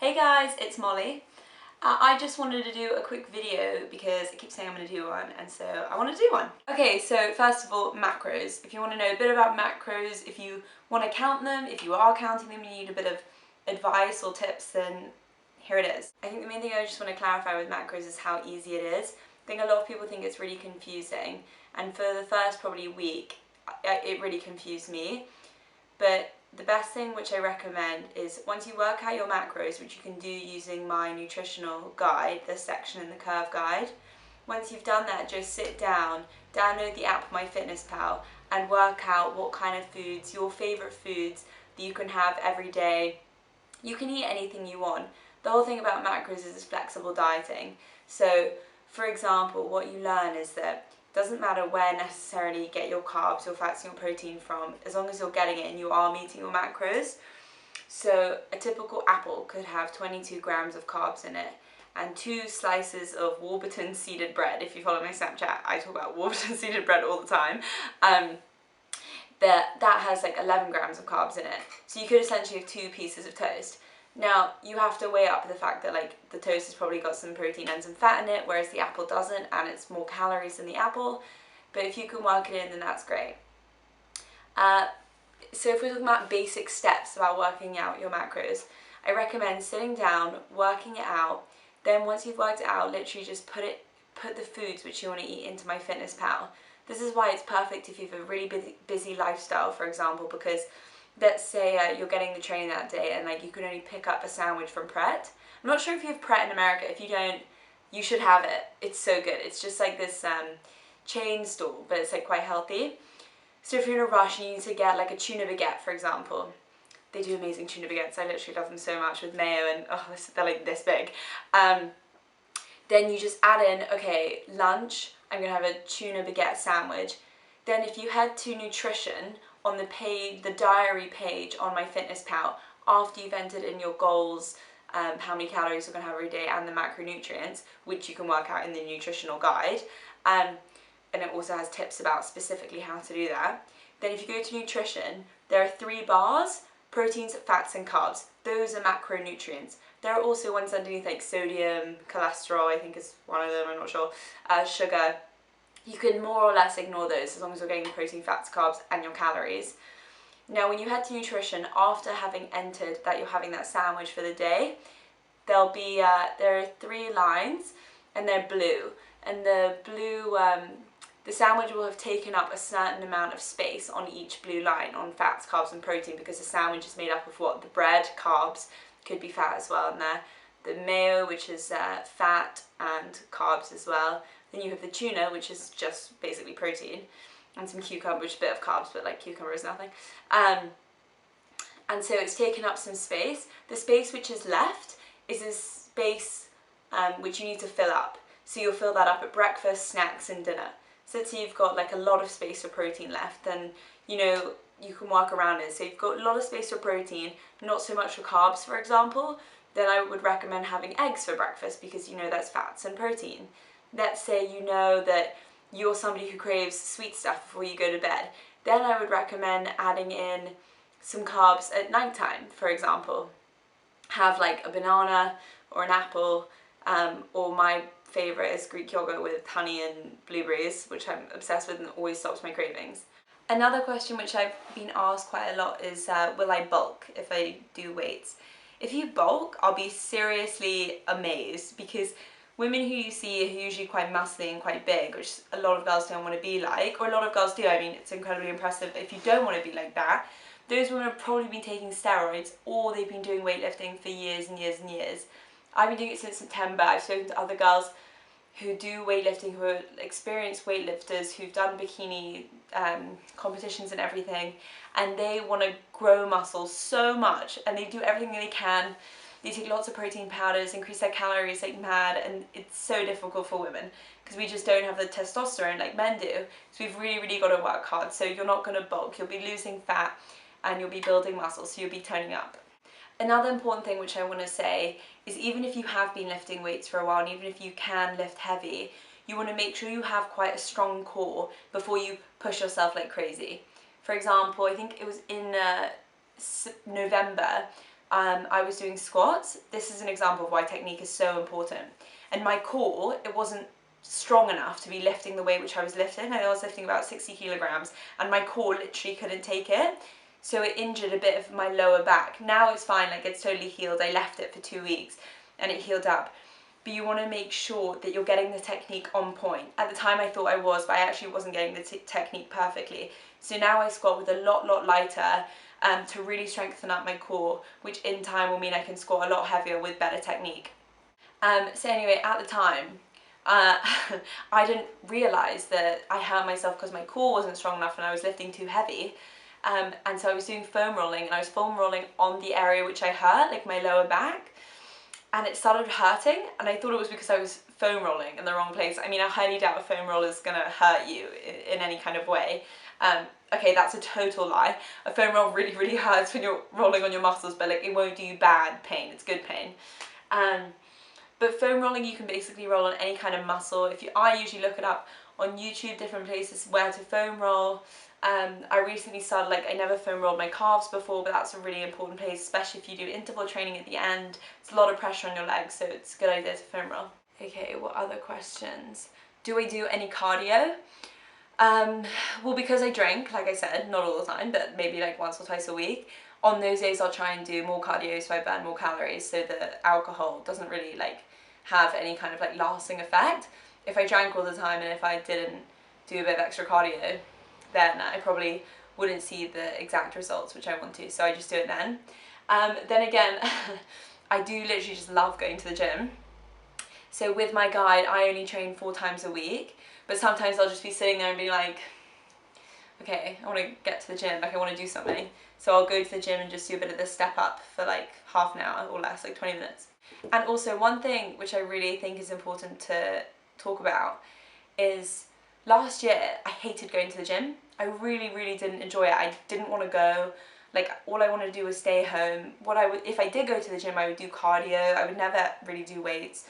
Hey guys, it's Molly. I just wanted to do a quick video because I keep saying I'm going to do one, and so I want to do one. Okay, so first of all, macros. If you want to know a bit about macros, if you want to count them, if you are counting them, you need a bit of advice or tips, then here it is. I think the main thing I just want to clarify with macros is how easy it is. I think a lot of people think it's really confusing, and for the first probably week, it really confused me. But the best thing which I recommend is once you work out your macros, which you can do using my nutritional guide, this section in the Curve guide, once you've done that, just sit down, download the app MyFitnessPal and work out what kind of foods, your favourite foods that you can have every day. You can eat anything you want. The whole thing about macros is it's flexible dieting. So, for example, what you learn is that doesn't matter where necessarily you get your carbs, your fats and your protein from, as long as you're getting it and you are meeting your macros. So a typical apple could have 22 grams of carbs in it and 2 slices of Warburton seeded bread. If you follow my Snapchat, I talk about Warburton seeded bread all the time. That has like 11 grams of carbs in it. So you could essentially have 2 pieces of toast. Now, you have to weigh up the fact that like the toast has probably got some protein and some fat in it, whereas the apple doesn't, and it's more calories than the apple. But if you can work it in, then that's great. So if we're talking about basic steps about working out your macros, I recommend sitting down, working it out. Then once you've worked it out, literally just put the foods which you want to eat into MyFitnessPal. This is why it's perfect if you have a really busy lifestyle, for example, because let's say you're getting the train that day and like you can only pick up a sandwich from Pret. I'm not sure if you have Pret in America. If you don't, you should have it. It's so good. It's just like this chain store, but it's like quite healthy. So if you're in a rush and you need to get like a tuna baguette, for example, they do amazing tuna baguettes. I literally love them so much with mayo and they're like this big. Then you just add in, okay, lunch, I'm gonna have a tuna baguette sandwich. Then if you head to nutrition on the diary page on MyFitnessPal, after you've entered in your goals, how many calories you're going to have every day and the macronutrients, which you can work out in the nutritional guide, and it also has tips about specifically how to do that. Then if you go to nutrition, there are 3 bars, proteins, fats and carbs. Those are macronutrients. There are also ones underneath like sodium, cholesterol, I think is one of them, I'm not sure, sugar. You can more or less ignore those as long as you're getting the protein, fats, carbs and your calories. Now when you head to nutrition, after having entered that you're having that sandwich for the day, there are 3 lines and they're blue. And the blue, the sandwich will have taken up a certain amount of space on each blue line on fats, carbs and protein, because the sandwich is made up of what? The bread, carbs, could be fat as well in there. The mayo, which is fat and carbs as well. Then you have the tuna, which is just basically protein, and some cucumber, which is a bit of carbs, but like cucumber is nothing. And so it's taken up some space. The space which is left is a space which you need to fill up. So you'll fill that up at breakfast, snacks and dinner. So let's say you've got like a lot of space for protein left, then you know you can work around it. So you've got a lot of space for protein, not so much for carbs, for example, then I would recommend having eggs for breakfast because you know that's fats and protein. Let's say you know that you're somebody who craves sweet stuff before you go to bed. Then I would recommend adding in some carbs at nighttime, for example. Have like a banana or an apple, or my favourite is Greek yogurt with honey and blueberries, which I'm obsessed with and always stops my cravings. Another question which I've been asked quite a lot is, will I bulk if I do weights? If you bulk, I'll be seriously amazed, because women who you see are usually quite muscly and quite big, which a lot of girls don't want to be like, or a lot of girls do. I mean, it's incredibly impressive. If you don't want to be like that, those women have probably been taking steroids or they've been doing weightlifting for years and years and years. I've been doing it since September. I've spoken to other girls who do weightlifting, who are experienced weightlifters, who've done bikini competitions and everything, and they want to grow muscle so much, and they do everything they can. They take lots of protein powders, increase their calories like mad, and it's so difficult for women because we just don't have the testosterone like men do. So we've really got to work hard. So you're not going to bulk, you'll be losing fat and you'll be building muscle, so you'll be toning up. Another important thing which I want to say is, even if you have been lifting weights for a while and even if you can lift heavy, you want to make sure you have quite a strong core before you push yourself like crazy. For example, I think it was in November, I was doing squats. This is an example of why technique is so important. And my core, it wasn't strong enough to be lifting the weight which I was lifting. I was lifting about 60 kilograms and my core literally couldn't take it. So it injured a bit of my lower back. Now it's fine, like it's totally healed. I left it for 2 weeks and it healed up. But you want to make sure that you're getting the technique on point. At the time I thought I was, but I actually wasn't getting the technique perfectly. So now I squat with a lot lighter to really strengthen up my core, which in time will mean I can squat a lot heavier with better technique. So anyway, at the time, I didn't realise that I hurt myself because my core wasn't strong enough and I was lifting too heavy. And so I was doing foam rolling, and I was foam rolling on the area which I hurt, like my lower back. And it started hurting, and I thought it was because I was foam rolling in the wrong place. I mean, I highly doubt a foam roller is going to hurt you in any kind of way. Okay, that's a total lie. A foam roll really hurts when you're rolling on your muscles, but like it won't do you bad pain, it's good pain. But foam rolling, you can basically roll on any kind of muscle. I usually look it up on YouTube, different places where to foam roll. I recently started, like, I never foam rolled my calves before, but that's a really important place, especially if you do interval training at the end. It's a lot of pressure on your legs, so it's a good idea to foam roll. Okay, what other questions? Do I do any cardio? Well, because I drink, like I said, not all the time, but maybe like once or twice a week. On those days I'll try and do more cardio so I burn more calories, so the alcohol doesn't really like have any kind of like lasting effect. If I drank all the time and if I didn't do a bit of extra cardio, then I probably wouldn't see the exact results which I want to, so I just do it then. Then again, I do literally just love going to the gym. So with my guide, I only train 4 times a week, but sometimes I'll just be sitting there and be like, okay, I want to get to the gym, like I want to do something. So I'll go to the gym and just do a bit of the step up for like half an hour or less, like 20 minutes. And also one thing which I really think is important to talk about is last year I hated going to the gym. I really didn't enjoy it. I didn't want to go. Like all I wanted to do was stay home. If I did go to the gym, I would do cardio. I would never really do weights.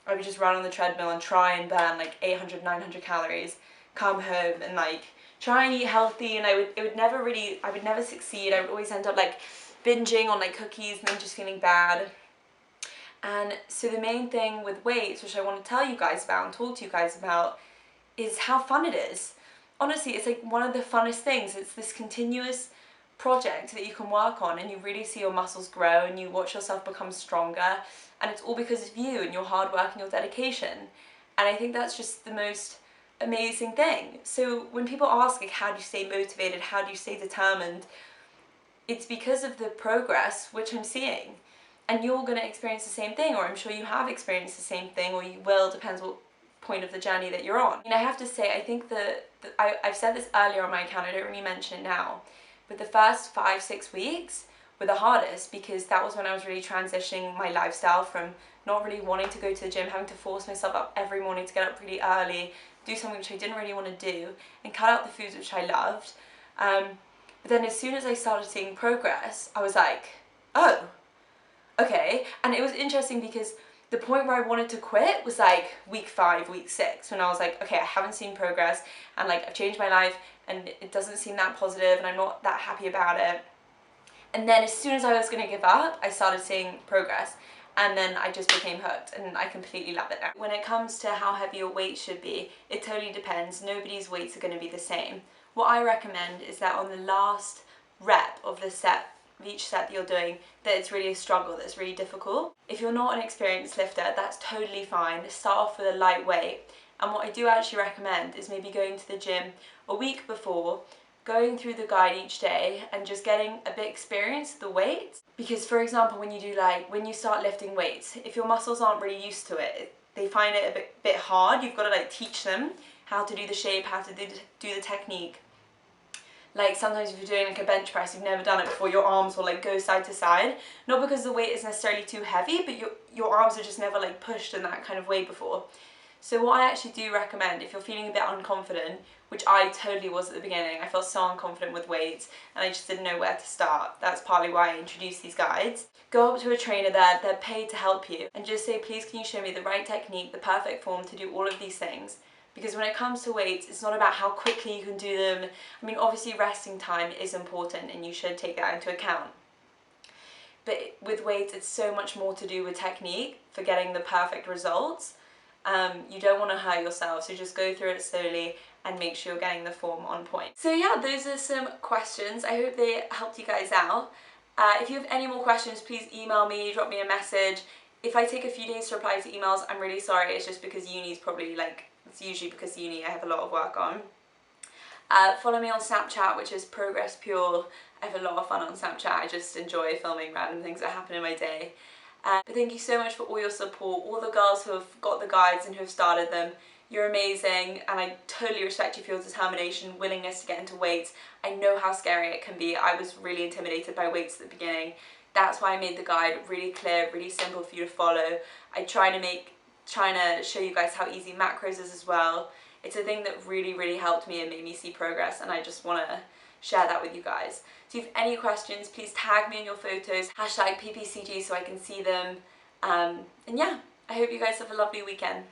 I would just run on the treadmill and try and burn like 800, 900 calories, come home and like try and eat healthy, and I would never succeed. I would always end up like binging on like cookies and then just feeling bad. And so the main thing with weights, which I want to tell you guys about and talk to you guys about, is how fun it is. Honestly, it's like one of the funnest things. It's this continuous project that you can work on, and you really see your muscles grow and you watch yourself become stronger, and it's all because of you and your hard work and your dedication. And I think that's just the most amazing thing. So when people ask like, how do you stay motivated, how do you stay determined, it's because of the progress which I'm seeing. And you're going to experience the same thing, or I'm sure you have experienced the same thing, or you will, depends what point of the journey that you're on. And I have to say, I think I've said this earlier on my account, I don't really mention it now, but the first 5-6 weeks were the hardest, because that was when I was really transitioning my lifestyle from not really wanting to go to the gym, having to force myself up every morning to get up really early, do something which I didn't really want to do, and cut out the foods which I loved. But then as soon as I started seeing progress, I was like, oh, okay. And it was interesting because the point where I wanted to quit was like week 5, week 6, when I was like, okay, I haven't seen progress, and like I've changed my life and it doesn't seem that positive and I'm not that happy about it. And then as soon as I was going to give up, I started seeing progress, and then I just became hooked, and I completely love it now. When it comes to how heavy your weight should be, it totally depends. Nobody's weights are going to be the same. What I recommend is that on the last rep of the set, of each set that you're doing, that it's really a struggle, that's really difficult. If you're not an experienced lifter, that's totally fine. Start off with a light weight. And what I do actually recommend is maybe going to the gym a week before, going through the guide each day and just getting a bit experienced with the weights. Because for example, when you start lifting weights, if your muscles aren't really used to it, they find it a bit hard. You've got to like teach them how to do the shape, how to do the technique. Like sometimes if you're doing like a bench press, you've never done it before, your arms will like go side to side. Not because the weight is necessarily too heavy, but your arms are just never like pushed in that kind of way before. So what I actually do recommend, if you're feeling a bit unconfident, which I totally was at the beginning, I felt so unconfident with weights and I just didn't know where to start. That's partly why I introduced these guides. Go up to a trainer there, they're paid to help you, and just say, please can you show me the right technique, the perfect form to do all of these things. Because when it comes to weights, it's not about how quickly you can do them. I mean, obviously resting time is important and you should take that into account. but with weights it's so much more to do with technique for getting the perfect results. You don't want to hurt yourself, so just go through it slowly and make sure you're getting the form on point. So yeah, those are some questions. I hope they helped you guys out. If you have any more questions, please email me, drop me a message. If I take a few days to reply to emails, I'm really sorry. It's just because uni's probably like, it's usually because uni I have a lot of work on. Follow me on Snapchat, which is Progress Pure. I have a lot of fun on Snapchat. I just enjoy filming random things that happen in my day. But thank you so much for all your support, all the girls who have got the guides and who have started them. You're amazing, and I totally respect you for your determination, willingness to get into weights. I know how scary it can be. I was really intimidated by weights at the beginning. That's why I made the guide really clear, really simple for you to follow. I trying to show you guys how easy macros is as well. It's a thing that really helped me and made me see progress, and I just want to share that with you guys. So if you have any questions, please tag me in your photos, #PPCG, so I can see them. And yeah, I hope you guys have a lovely weekend.